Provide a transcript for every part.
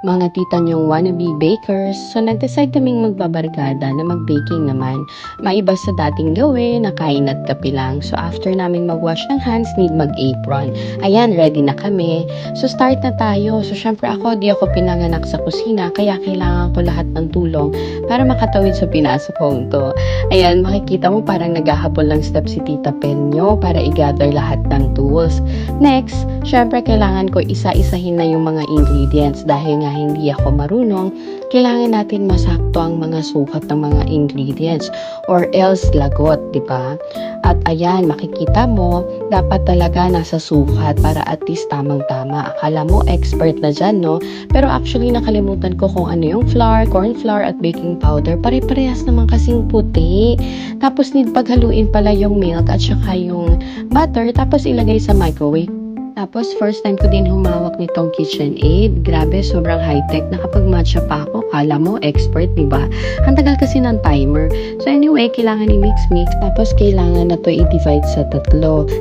mga tita niyong wannabe bakers. So, nag-decide kaming magbabarkada na mag-baking naman. Maiba sa dating gawin, na kain at kape lang. So, after naming mag-wash ng hands, need mag-apron. Ayan, ready na kami. So, start na tayo. So, syempre di ako pinanganak sa kusina, kaya kailangan ko lahat ng tulong para makatawid sa pinasok to. Ayan, makikita mo parang naghahabol lang step si Tita Penyo para i-gather lahat ng tools. Next, syempre kailangan ko isa-isahin na yung mga ingredients dahil nga hindi ako marunong. Kailangan natin masakto ang mga sukat ng mga ingredients or else lagot, di ba? At ayan, makikita mo, dapat talaga nasa sukat para at least tamang-tama. Akala mo expert na dyan, no? Pero actually, nakalimutan ko kung ano yung flour, corn flour at baking powder. Pare-parehas naman kasing puti. Tapos need paghaluin pala yung milk at saka yung butter, tapos ilagay sa microwave. Tapos, first time ko din humawak nitong KitchenAid. Grabe, sobrang high-tech. Nakapag-matcha pa ako. Kala mo, expert, diba? Ang tagal kasi ng timer. So, anyway, kailangan i-mix-mix. Tapos, kailangan na to i-divide sa 3.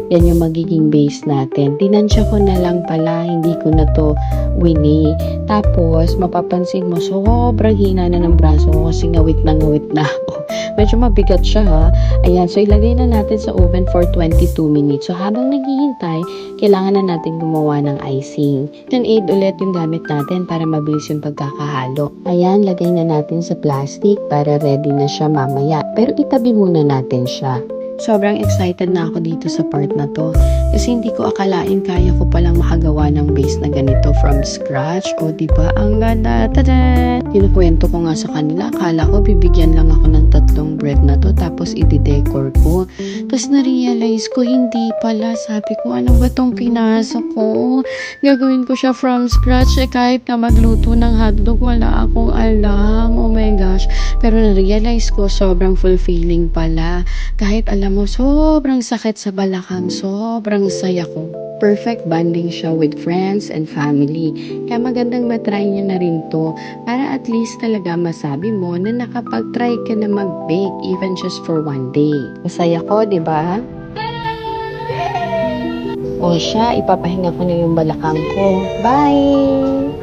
Yan yung magiging base natin. Tinansya ko na lang pala. Hindi ko na to wini. Tapos, mapapansin mo, sobrang hina na ng braso ko kasi ngawit na ako. Medyo mabigat siya, ha? Ayan, so ilagay na natin sa oven for 22 minutes. So, habang naghihintay, kailangan na natin gumawa ng icing. KitchenAid ulit yung gamit natin para mabilis yung pagkakahalo. Ayan, lagay na natin sa plastic para ready na siya mamaya. Pero itabi muna natin siya. Sobrang excited na ako dito sa part na to. Kasi hindi ko akalain kaya ko palang makagawa ng base na ganito from scratch. O diba, ang ganda. Tada! Kinukwento ko nga sa kanila. Akala ko bibigyan lang ako ng 3 bread na to. Tapos i-decor ko. Tapos na-realize ko hindi pala. Sabi ko, ano ba tong pinasa ko? Gagawin ko siya from scratch. Kahit na magluto ng hotdog, wala akong alam. Oh my gosh. Pero na-realize ko, sobrang fulfilling pala. Kahit alam mo, sobrang sakit sa balakang, sobrang saya ko. Perfect bonding siya with friends and family. Kaya magandang matry niyo na rin to para at least talaga masabi mo na nakapag-try ka na mag-bake even just for 1 day. Masaya ko, di ba? O siya, ipapahinga ko na yung balakang ko. Bye!